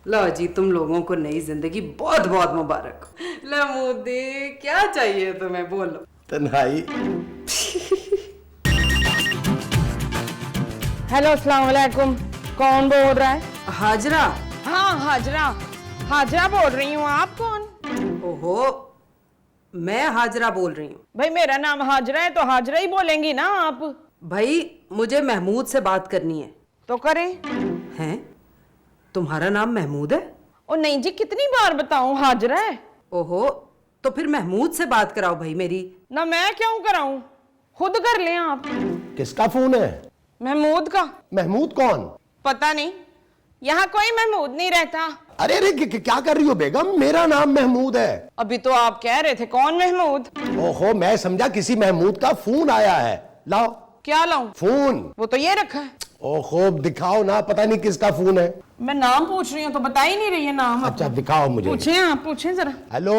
लो जी, तुम लोगों को नई जिंदगी बहुत बहुत मुबारक। ले मोदी, क्या चाहिए तुम्हें, बोलो। तन्हाई। हेलो, अस्सलाम वालेकुम। कौन बोल रहा है? हाजरा। हाँ, हाजरा। हाजरा बोल रही हूँ। आप कौन? ओहो, मैं हाजरा बोल रही हूँ। भाई मेरा नाम हाजरा है तो हाजरा ही बोलेंगी ना आप। भाई मुझे महमूद से बात करनी है। तो करें। हैं? तुम्हारा नाम महमूद है? ओ नहीं जी, कितनी बार बताऊं, हाजरा है। ओहो, तो फिर महमूद से बात कराओ भाई मेरी। ना मैं क्यों कराऊं, खुद कर लें आप। किसका फोन है? महमूद का। महमूद कौन? पता नहीं, यहाँ कोई महमूद नहीं रहता। अरे अरे क्या कर रही हो बेगम? मेरा नाम महमूद है। अभी तो आप कह रहे थे कौन महमूद। ओहो, मैं समझा किसी महमूद का फोन आया है। लाओ। क्या लाऊं? फोन। वो तो ये रखा है। ओहो, दिखाओ ना, पता नहीं किसका फोन है। मैं नाम पूछ रही हूँ तो बता ही नहीं रही है नाम। अच्छा दिखाओ मुझे। पूछें आप, पूछें जरा। हेलो।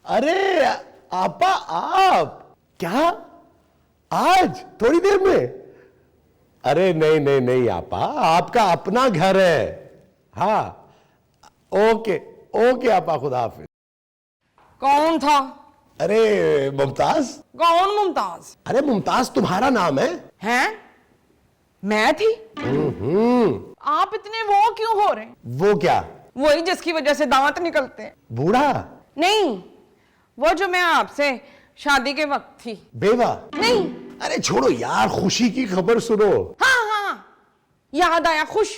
अरे आपा, आप क्या आज थोड़ी देर में? अरे नहीं नहीं नहीं आपा, आपका अपना घर है। हाँ ओके ओके आपा, खुदा हाफिज। कौन था? अरे मुमताज। कौन मुमताज? अरे मुमताज तुम्हारा नाम है? हैं? मैं थी? आप इतने वो क्यों हो रहे? वो क्या? वही जिसकी वजह से दांत निकलते हैं। बूढ़ा? नहीं, वो जो मैं आपसे शादी के वक्त थी। बेवा? नहीं। अरे छोड़ो यार, खुशी की खबर सुनो। हाँ हाँ, याद आया, खुश।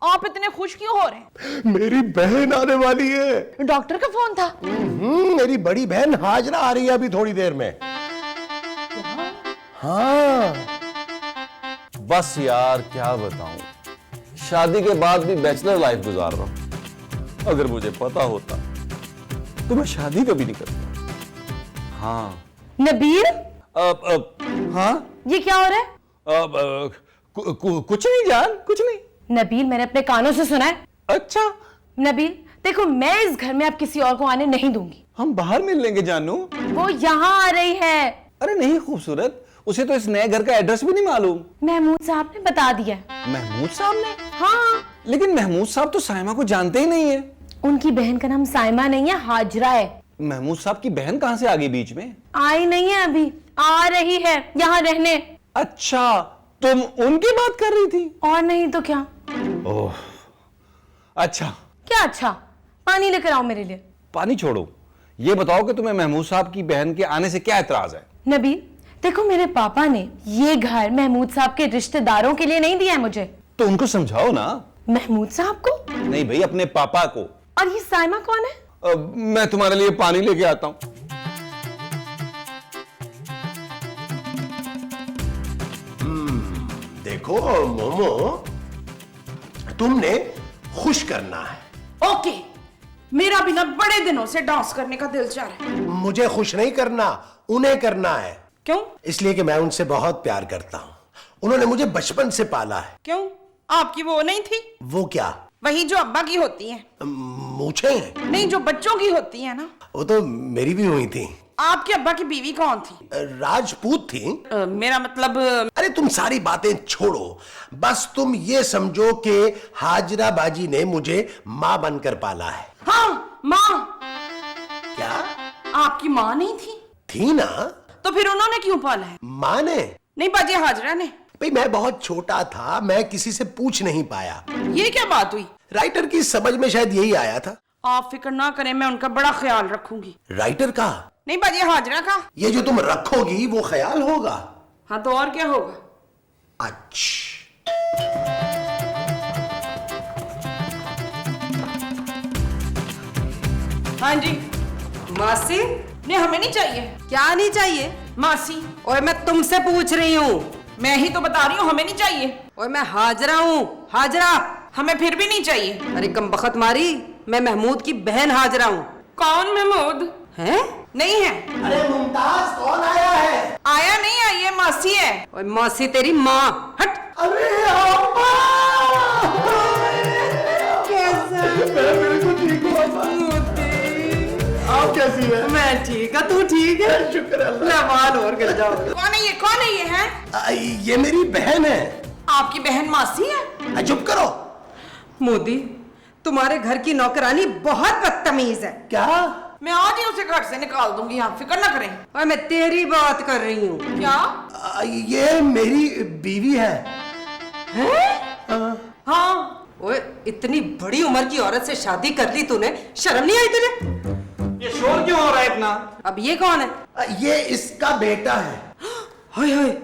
आप इतने खुश क्यों हो रहे? मेरी बहन आने वाली है। डॉक्टर का फोन था? मेरी बड़ी बहन हाजरा आ रही है अभी थोड़ी देर में। हाँ। बस यार क्या बताऊं, शादी के बाद भी बैचलर लाइफ गुजार रहा हूं। अगर मुझे पता होता तो मैं शादी कभी नहीं करता। हाँ। नबील? हाँ, ये क्या हो रहा है? कुछ नहीं जान, कुछ नहीं। नबील, मैंने अपने कानों से सुना है। अच्छा। नबील देखो, मैं इस घर में अब किसी और को आने नहीं दूंगी। हम बाहर मिल लेंगे जानू। वो यहाँ आ रही है। अरे नहीं खूबसूरत, उसे तो इस नए घर का एड्रेस भी नहीं मालूम। महमूद साहब ने बता दिया। महमूद साहब ने? हाँ। लेकिन महमूद साहब तो साइमा को जानते ही नहीं है। उनकी बहन का नाम साइमा नहीं है, हाजरा है। महमूद साहब की बहन कहां से आ गई बीच में? आई नहीं है अभी, आ रही है यहाँ रहने। अच्छा, तुम उनकी बात कर रही थी? और नहीं तो क्या। ओह, अच्छा। क्या अच्छा? पानी लेकर आओ मेरे लिए। पानी छोड़ो, ये बताओ कि तुम्हें महमूद साहब की बहन के आने से क्या एतराज है? नबील देखो, मेरे पापा ने ये घर महमूद साहब के रिश्तेदारों के लिए नहीं दिया है मुझे। तो उनको समझाओ ना। महमूद साहब को? नहीं भाई, अपने पापा को। और ये साइमा कौन है? मैं तुम्हारे लिए पानी लेके आता हूं। देखो मोमो, तुमने खुश करना है। ओके, मेरा भी ना बड़े दिनों से डांस करने का दिल चाह रहा है। मुझे खुश नहीं करना, उन्हें करना है। क्यों? इसलिए कि मैं उनसे बहुत प्यार करता हूं। उन्होंने मुझे बचपन से पाला है। क्यों? आपकी वो नहीं थी? वो क्या? वही जो अब्बा की होती है। मूछें हैं? नहीं, जो बच्चों की होती है ना। वो तो मेरी भी हुई थी। आपके अब्बा की बीवी कौन थी? राजपूत थी। मेरा मतलब। अरे तुम सारी बातें छोड़ो, बस तुम ये समझो कि हाजरा बाजी ने मुझे माँ बनकर पाला है। हाँ, माँ। क्या? आपकी माँ नहीं थी? थी ना। तो फिर उन्होंने क्यों पाला है? माँ ने? नहीं, बाजी हाजरा ने। भाई मैं बहुत छोटा था, मैं किसी से पूछ नहीं पाया। ये क्या बात हुई? राइटर की समझ में शायद यही आया था। आप फिक्र ना करें, मैं उनका बड़ा ख्याल रखूंगी। राइटर का? नहीं बाजी हाजरा का। ये जो तुम रखोगी वो ख्याल होगा। हाँ तो और क्या होगा? अच्छा। हाँ जी। मासी? नहीं, हमें नहीं चाहिए। क्या नहीं चाहिए? मासी। ओए मैं तुमसे पूछ रही हूँ। मैं ही तो बता रही हूँ, हमें नहीं चाहिए। ओए मैं हाजरा हूँ, हाजरा। हमें फिर भी नहीं चाहिए। अरे कम बखत मारी, मैं महमूद की बहन हाजरा हूँ। कौन महमूद? हैं? नहीं है। अरे मुमताज, कौन आया है? आया नहीं है, ये मासी है। ओए मौसी तेरी माँ, हट। अरे अम्मा! कैसा? मैं बिल्कुल ठीक हूँ अम्मा। आप कैसी है? मैं ठीक है, तू ठीक है? शुक्र अल्लाह। लवाल और गिर जाओ। कौन है ये? कौन है ये? है ये मेरी बहन है। आपकी बहन मासी है? चुप करो। मोदी, तुम्हारे घर की नौकरानी बहुत बदतमीज है। क्या? मैं आज ही उसे घर से निकाल दूंगी, आप फिक्र ना करें। और मैं तेरी बात कर रही हूँ। क्या? ये मेरी बीवी है। हाँ। ओए, इतनी बड़ी उम्र की औरत से शादी कर ली तूने, शर्म नहीं आई तुझे? ये शोर क्यों हो रहा है इतना? अब ये कौन है? ये इसका बेटा है। हाय हाय,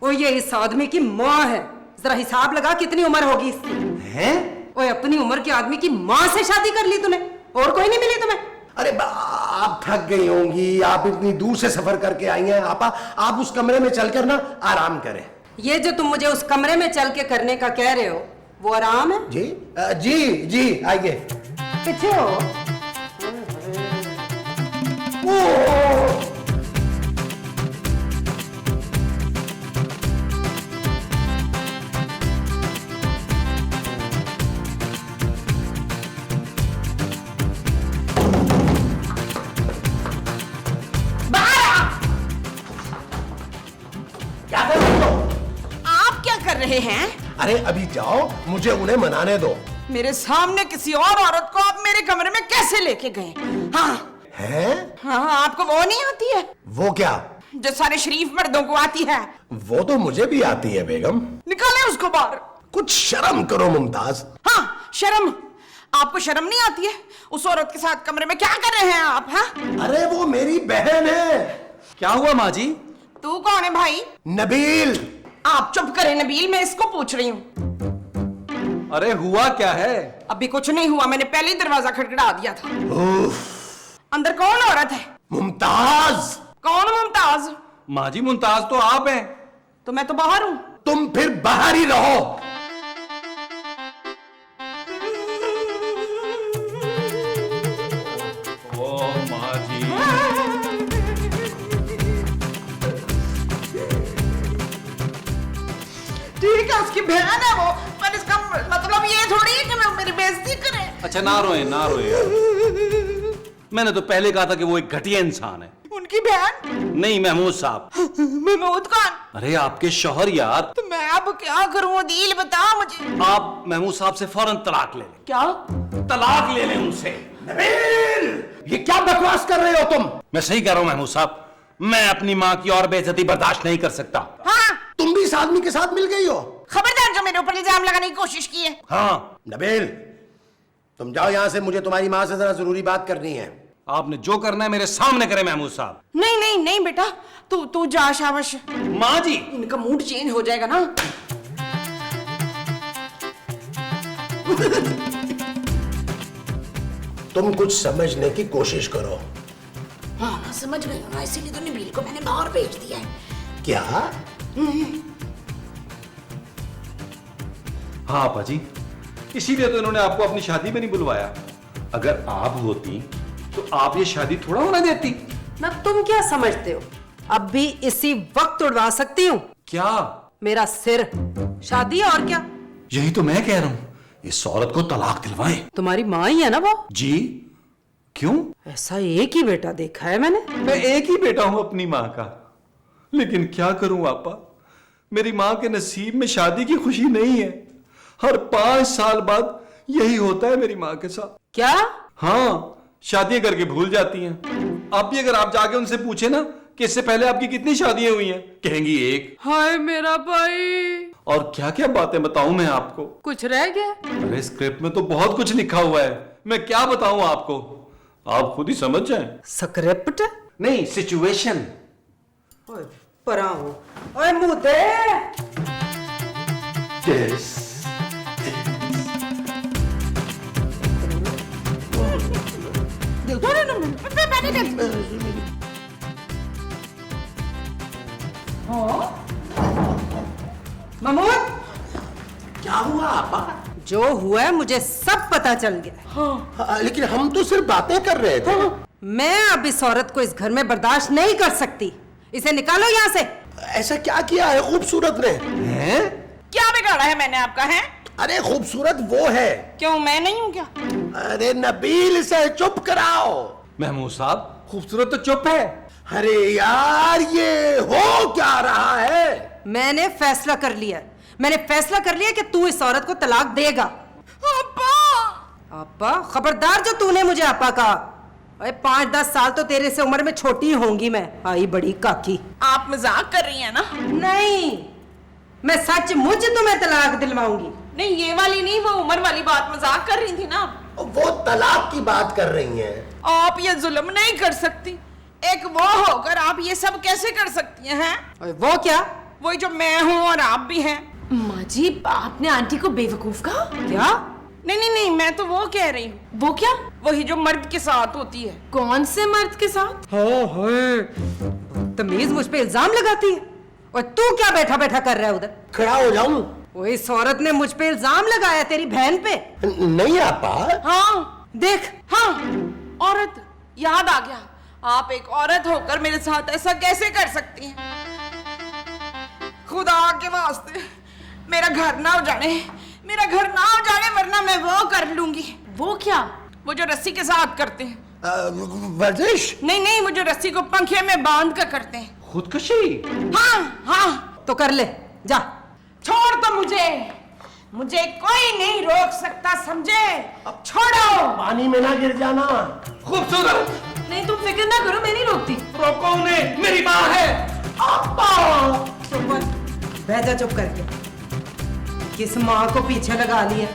ओ ये इस आदमी की माँ है। जरा हिसाब लगा कितनी उम्र होगी इसकी। हैं? ओए, अपनी उम्र के आदमी की माँ से शादी कर ली तूने, और कोई नहीं मिली तुम्हें? अरे आप थक गई होंगी, आप इतनी दूर से सफर करके आई हैं। आप उस कमरे में चलकर ना आराम करें। ये जो तुम मुझे उस कमरे में चल के करने का कह रहे हो, वो आराम है? जी जी जी, आइए। पीछे हो। क्या कर रही हो? आप क्या कर रहे हैं? अरे अभी जाओ, मुझे उन्हें मनाने दो। मेरे सामने किसी और औरत को आप मेरे कमरे में कैसे लेके गए? हाँ हैं? हाँ, आपको वो नहीं आती है वो क्या? जो सारे शरीफ मर्दों को आती है? वो तो मुझे भी आती है बेगम। निकाले उसको बाहर। कुछ शर्म करो मुमताज। हाँ, शर्म। आपको शर्म नहीं आती है? उस औरत के साथ कमरे में क्या कर रहे हैं आप? हाँ, अरे वो मेरी बहन है। क्या हुआ माँ जी? तू कौन है भाई? नबील। आप चुप करें नबील, मैं इसको पूछ रही हूँ। अरे हुआ क्या है? अभी कुछ नहीं हुआ, मैंने पहले ही दरवाजा खटखटा दिया था। अंदर कौन औरत है? मुमताज। कौन मुमताज? माँ जी, मुमताज तो आप हैं। तो मैं तो बाहर हूँ। तुम फिर बाहर ही रहो। ओ माँ जी। ठीक है, उसकी बहन है वो, पर इसका मतलब ये थोड़ी है कि मैं मेरी बेइज्जती करे। अच्छा ना रोए ना रोए। मैंने तो पहले कहा था कि वो एक घटिया इंसान है। उनकी बहन? नहीं, महमूद साहब। महमूद कौन? अरे आपके शौहर यार। तो मैं अब क्या करूं? दिल बता मुझे। आप महमूद साहब से फौरन तलाक ले लें। क्या? तलाक ले लें उनसे। नबील, ये क्या बकवास कर रहे हो तुम? मैं सही कह रहा हूं महमूद साहब, मैं अपनी माँ की और बेइज्जती बर्दाश्त नहीं कर सकता। हाँ, तुम भी इस आदमी के साथ मिल गई हो? खबरदार जो मेरे ऊपर इल्जाम लगाने की कोशिश की है। हाँ, नबील, तुम जाओ यहां से, मुझे तुम्हारी माँ से जरा जरूरी बात करनी है। आपने जो करना है मेरे सामने करें महमूद साहब। नहीं नहीं नहीं बेटा, तू जा, शाबाश। माँ जी। इनका मूड चेंज हो जाएगा ना। तुम कुछ समझने की कोशिश करो। हाँ, समझ गई हूँ ना, इसीलिए तो नबील को मैंने बाहर भेज दिया है। क्या? हाँ आपा जी, इसीलिए तो इन्होंने आपको अपनी शादी में नहीं बुलवाया। अगर आप होती तो आप ये शादी थोड़ा होने देती। ना तुम क्या समझते हो, अब भी इसी वक्त उड़वा सकती हूँ क्या? मेरा सिर। शादी और क्या? यही तो मैं कह रहा हूं, इस औरत को तलाक दिलवाएं। तुम्हारी माँ ही है ना वो? जी। क्यों? ऐसा एक ही बेटा देखा है मैंने। मैं एक ही बेटा हूं अपनी माँ का, लेकिन क्या करूं आपा, मेरी माँ के नसीब में शादी की खुशी नहीं है। हर 5 साल बाद यही होता है मेरी माँ के साथ। क्या? हाँ, शादियां करके भूल जाती हैं। आप भी अगर आप जाके उनसे पूछे ना कि इससे पहले आपकी कितनी शादियां हुई हैं, कहेंगी एक। हाय मेरा भाई, और क्या क्या बातें बताऊं मैं आपको। कुछ रह गया? अरे स्क्रिप्ट में तो बहुत कुछ लिखा हुआ है, मैं क्या बताऊं आपको, आप खुद ही समझ जाएं। स्क्रिप्ट नहीं, सिचुएशन। ओए परा हो, ओए मुंह दे। यस। महमूद, क्या हुआ आपा? जो हुआ है मुझे सब पता चल गया। हाँ, लेकिन हम तो सिर्फ बातें कर रहे थे। मैं अब इस औरत को इस घर में बर्दाश्त नहीं कर सकती। इसे निकालो यहाँ से। ऐसा क्या किया है खूबसूरत ने? हैं? क्या बिगाड़ा है मैंने आपका? है अरे खूबसूरत वो है। क्यों, मैं नहीं हूँ क्या? अरे नबील, इसे चुप कराओ। महमूद साहब, खूबसूरत तो चुप है। अरे यार, ये हो क्या रहा है? मैंने फैसला कर लिया कि तू इस औरत को तलाक देगा। आप आपा खबरदार जो तूने मुझे आपा कहा। अरे 5-10 साल तो तेरे से उम्र में छोटी होंगी मैं। आई बड़ी काकी। आप मजाक कर रही हैं ना? नहीं, मैं सचमुच तुम्हें तलाक दिलवाऊंगी। नहीं, ये वाली नहीं, वो उम्र वाली बात मजाक कर रही थी ना। वो तलाक की बात कर रही हैं। आप ये जुल्म नहीं कर सकती। एक वो होकर आप ये सब कैसे कर सकती हैं? अरे वो क्या? वही जो मैं हूँ और आप भी हैं। माँ जी, आपने आंटी को बेवकूफ कहा? क्या? नहीं नहीं नहीं, मैं तो वो कह रही हूँ, वो क्या? वही जो मर्द के साथ होती है। कौन से मर्द के साथ? तमीज मुझ पे इल्जाम लगाती है। और तू क्या बैठा बैठा कर रहा है उधर? खड़ा हो जाऊं? वो इस औरत ने मुझ पे इल्जाम लगाया तेरी बहन पे। नहीं आपा। हाँ देख, हाँ, औरत याद आ गया। आप एक औरत होकर मेरे साथ ऐसा कैसे कर सकती हैं? खुदा के वास्ते मेरा घर ना उजाड़े, मेरा घर ना उजाड़े, वरना मैं वो कर लूंगी। वो क्या? वो जो रस्सी के साथ करते हैं। वर्जिश? नहीं नहीं, वो जो रस्सी को पंखे में बांध कर करते हैं। खुदकुशी? हाँ हाँ। तो कर ले, जा। छोड़ दो मुझे कोई नहीं रोक सकता, समझे? अब छोड़ो। पानी में ना गिर जाना। खूबसूरत, नहीं, तुम फिक्र ना करो, मैं नहीं रोकती। रोको उन्हें, मेरी माँ है। चुप कर, बह जा चुप करके। किस माँ को पीछे लगा लिया?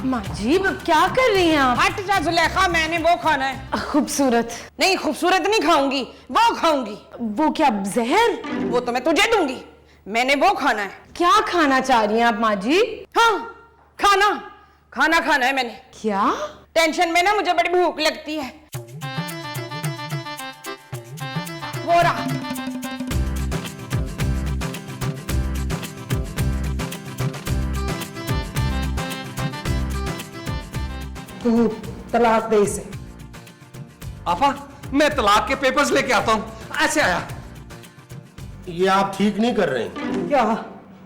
माँ जी, क्या कर रही हैं आप? हट जा जुलेखा, मैंने वो खाना है। खूबसूरत? नहीं, खूबसूरत नहीं खाऊंगी, वो खाऊंगी। वो क्या, जहर? वो तो मैं तुझे दूंगी, मैंने वो खाना है। क्या खाना चाह रही हैं आप माँ जी? हाँ, खाना खाना है मैंने। क्या? टेंशन में ना मुझे बड़ी भूख लगती है। वो रहा। तू तलाक दे इसे। आपा, मैं तलाक के पेपर्स लेके आता हूँ। ऐसे आया। ये आप ठीक नहीं कर रही हैं। क्या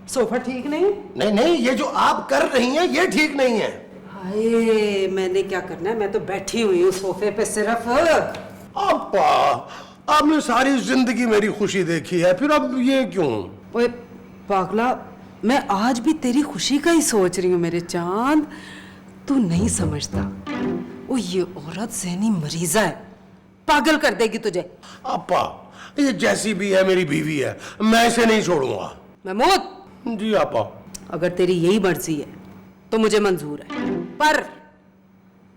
सोफा ठीक नहीं? नहीं नहीं, ये जो आप कर रही हैं ये ठीक नहीं है। हाय, मैंने क्या करना है? मैं तो बैठी हुई हूँ सोफे पे सिर्फ। आपा, आपने सारी जिंदगी मेरी खुशी देखी है, फिर अब ये क्यों? ओए पागला, मैं आज भी तेरी खुशी का ही सोच रही हूँ मेरे चांद। तू नहीं समझता, ओ ये औरत ज़हनी मरीजा है, पागल कर देगी तुझे। आपा, ये जैसी भी है मेरी बीवी है, मैं इसे नहीं छोड़ूंगा। महमूद, जी आपा। अगर तेरी यही मर्जी है तो मुझे मंजूर है,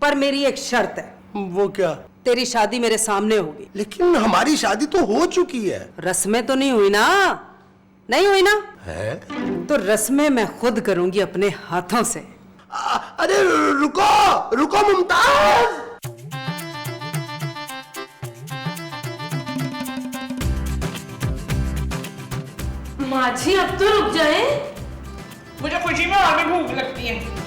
पर मेरी एक शर्त है। वो क्या? तेरी शादी मेरे सामने होगी। लेकिन हमारी शादी तो हो चुकी है। रस्में तो नहीं हुई ना? नहीं हुई ना? है? तो रस्में मैं खुद करूंगी अपने हाथों से। अरे रुको रुको मुमताज। माँ जी, अब तो रुक जाए। मुझे खुशी में और भी भूख लगती है।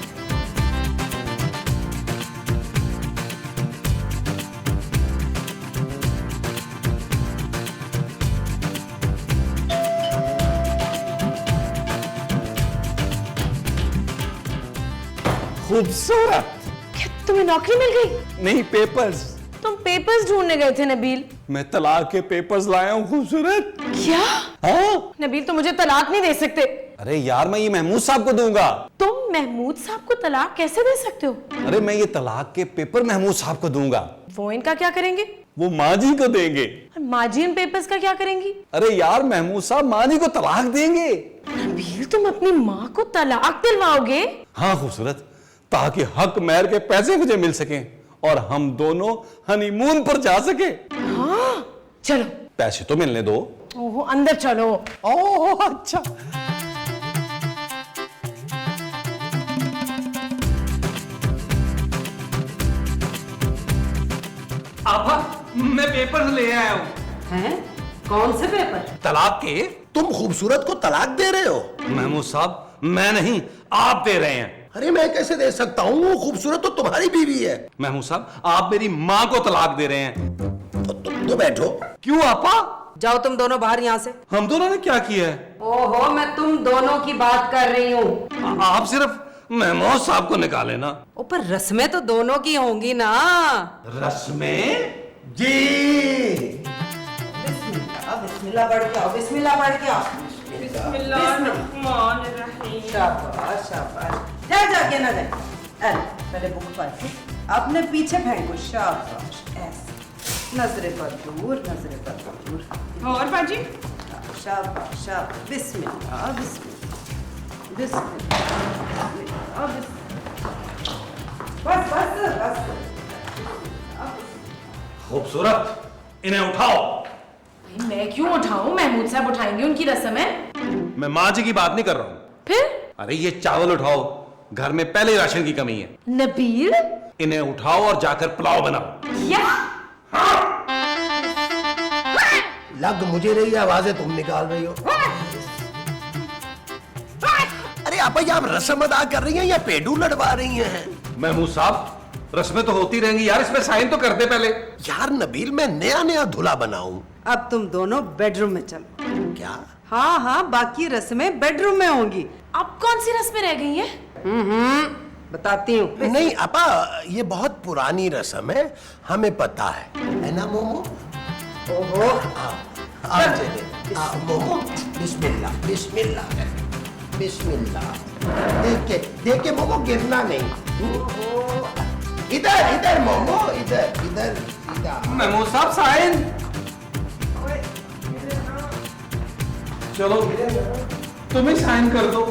खूबसूरत। क्या तुम्हें नौकरी मिल गई? नहीं, पेपर्स। तुम पेपर्स ढूंढने गए थे नबील। मैं तलाक के पेपर्स लाया हूँ खूबसूरत। क्या? हाँ? नबील, तो मुझे तलाक नहीं दे सकते। अरे यार, मैं ये महमूद साहब को दूंगा। तुम महमूद साहब को तलाक कैसे दे सकते हो? अरे मैं ये तलाक के पेपर महमूद साहब को दूंगा। वो इनका क्या करेंगे? वो माँ जी को देंगे। और माँ जी इन पेपर्स का क्या करेंगी? अरे यार, महमूद साहब माँ जी को तलाक देंगे। नबील, तुम अपनी माँ को तलाक दिलवाओगे? हाँ खूबसूरत, ताकि हक महर के पैसे मुझे मिल सकें और हम दोनों हनीमून पर जा सके। हाँ, चलो। पैसे तो मिलने दो। ओहो, अंदर चलो। ओह अच्छा। आपा, मैं पेपर ले आया हूँ। हैं? कौन से पेपर? तलाक के। तुम खूबसूरत को तलाक दे रहे हो? महमूद साहब, मैं नहीं, आप दे रहे हैं। अरे मैं कैसे दे सकता हूँ? वो खूबसूरत तो तुम्हारी बीवी है। महमूद साहब, आप मेरी माँ को तलाक दे रहे हैं। तो तुम तो बैठो। क्यों आपा? जाओ तुम दोनों बाहर यहाँ से। हम दोनों ने क्या किया है? ओहो, मैं तुम दोनों की बात कर रही हूँ। आप सिर्फ महमूद साहब को निकाले ना। पर रस्में तो दोनों की होंगी ना। रस्में? जी। बिस्मिल्लाह पढ़ के आओ, बिस्मिल्लाह पढ़ के आओ। बिस्मिल्लाहिर्रहमानिर्रहीम। शाबाश शाबाश। जा जाके ना जाए। अरे पहले बुक पढ़ के अपने पीछे फेंको। शाबाश ऐसे। नजरे पर दूर, नजरे पर दूर। और बाजी? शाबाश शाबाश। बिस्मिल्लाह बिस्मिल्लाह बिस्मिल्लाह बिस्मिल्लाह। बस बस बस। खूबसूरत, इन्हें उठाओ। मैं क्यों उठाऊं? महमूद साहब उठाएंगे, उनकी रस्म है। मैं माँ जी की बात नहीं कर रहा हूं। फिर? अरे ये चावल उठाओ, घर में पहले ही राशन की कमी है। नबील? इन्हें उठाओ और जाकर पुलाव बनाओ। क्या? लग मुझे रही है आवाजें तुम निकाल रही हो। अरे आपा ये आप रस्म अदा कर रही हैं या पेडू लड़वा रही हैं? महमूद साहब, रस्में तो होती रहेंगी यार, इसमें साइन तो कर दे पहले। यार नबील, मैं नया नया दूल्हा बनाऊं। अब तुम दोनों बेडरूम में चलो। क्या? हाँ हाँ, बाकी रस्में बेडरूम में होंगी। अब कौन सी रस्में रह गई हैं? बताती हूँ। नहीं आपा, ये बहुत पुरानी रस्म है, हमें पता है ना मोमो? ओहो, मोमो, बिस्मिल्लाह बिस्मिल्लाह बिस्मिल्लाह। देख के मोमो गिरना नहीं। इधर इधर मोमो, इधर इधर इधर। महमूद साहब साइन। चलो तुम ही साइन कर दो।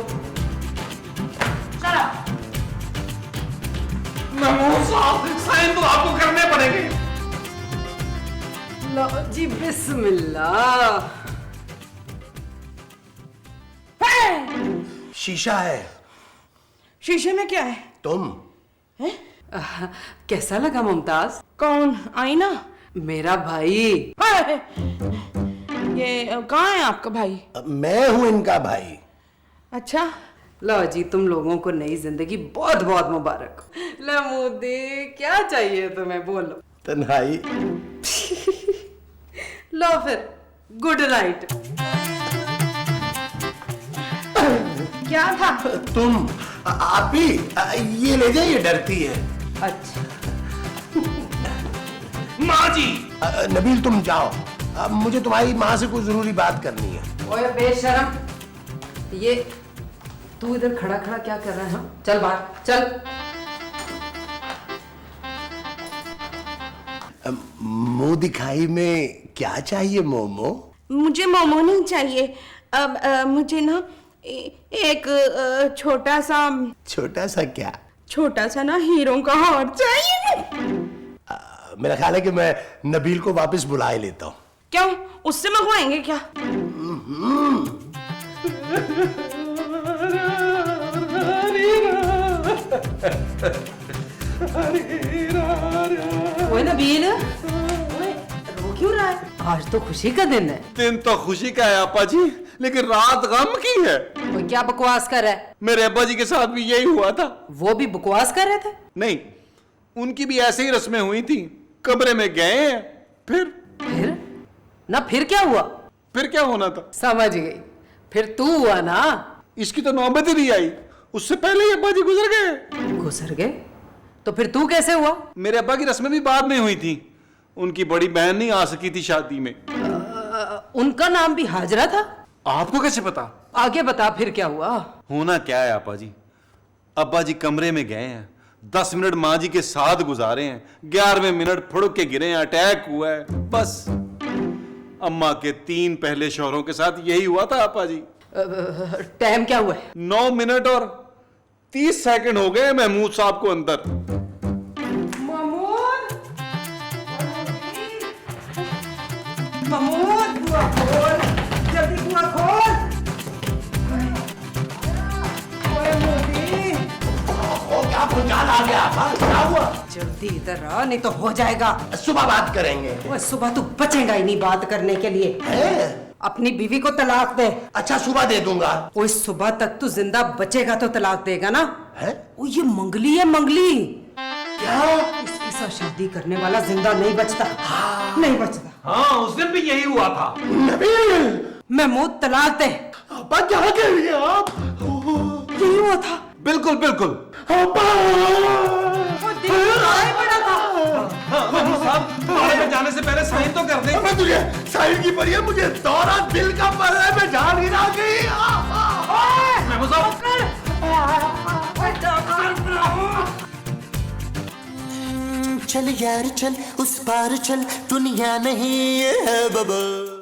महमूद साहब, साइन तो आपको करने पड़ेंगे। लो जी बिस्मिल्लाह। शीशा है। शीशे में क्या है? तुम। कैसा लगा मुमताज? कौन? आईना? मेरा भाई। ये कहाँ है आपका भाई? मैं हूं इनका भाई। अच्छा। लो जी, तुम लोगों को नई जिंदगी बहुत बहुत मुबारक हो। लो मोदी, क्या चाहिए तुम्हें, बोलो। तन्हाई। लो फिर, गुड नाइट। क्या था? तुम आप ही ये ले जाइए, डरती है। अच्छा माँ जी। नबील तुम जाओ, मुझे तुम्हारी माँ से कुछ जरूरी बात करनी है। ओए बेशरम, ये तू इधर खड़ा खड़ा क्या कर रहा है? हाँ? चल बाहर चल। मुंह दिखाई में क्या चाहिए मोमो? मुझे मोमो नहीं चाहिए। अब मुझे ना एक छोटा सा क्या? छोटा सा ना हीरो का हार चाहिए। मेरा ख्याल है कि मैं नबील को वापस बुला ही लेता हूँ। क्यों? उससे मंगवाएंगे क्या? ओए नबील, ओए रो क्यों रहा है? आज तो खुशी का दिन है। दिन तो खुशी का है आपा जी, लेकिन रात गम की है। ओए क्या बकवास कर रहा है? मेरे अब्बा जी के साथ भी यही हुआ था। वो भी बकवास कर रहे थे? नहीं, उनकी भी ऐसे ही रस्में हुई थी। कमरे में गए हैं, फिर ना, फिर क्या हुआ? फिर क्या होना था? समझ गई, फिर तू हुआ ना। इसकी तो नौबत ही नहीं आई, उससे पहले ही अब्बा जी गुजर गए। गुजर गए? तो फिर तू कैसे हुआ? मेरे अब्बा की रस्में भी बाद में हुई थी। उनकी बड़ी बहन नहीं आ सकी थी शादी में। उनका नाम भी हाजरा था? आपको कैसे पता? आगे बता, फिर क्या हुआ? होना क्या है आपा जी, अब्बा जी कमरे में गए हैं, 10 मिनट माँ जी के साथ गुजारे हैं, 11वें मिनट फुड़क के गिरे हैं, अटैक हुआ है। बस अम्मा के 3 पहले शौहरों के साथ यही हुआ था आपा जी। टाइम क्या हुआ है? 9 मिनट और 30 सेकंड हो गए महमूद साहब को अंदर। महमूद, बुआ खोल, जल्दी बुआ खोल। ओए मोदी, क्या भूचाल आ गया? क्या हुआ? जल्दी इधर आ, नहीं तो हो जाएगा। सुबह बात करेंगे। ओए सुबह तू बचेगा ही नहीं बात करने के लिए। है? अपनी बीवी को तलाक दे। अच्छा सुबह दे दूंगा। ओए सुबह तक तू जिंदा बचेगा तो तलाक देगा ना? है? ओ ये मंगली है, मंगली। क्या? इसके साथ शादी करने वाला जिंदा नहीं बचता। नहीं बचता। हाँ, उस दिन भी यही हुआ था। नबील, महमूद तलाक दे। अब्बा क्या कह रही है आप? यही हुआ था। बिल्कुल बिल्कुल। अब्बा! वो दिन बड़ा था। साहब बारे में जाने से पहले साइन तो कर दे। मैं तुझे साइड की पड़ी है, मुझे दौरा दिल का पड़ रहा है, मैं जान ही ना गई। मेमो साहब चल यार चल, उस पार चल, दुनिया नहीं है बबल।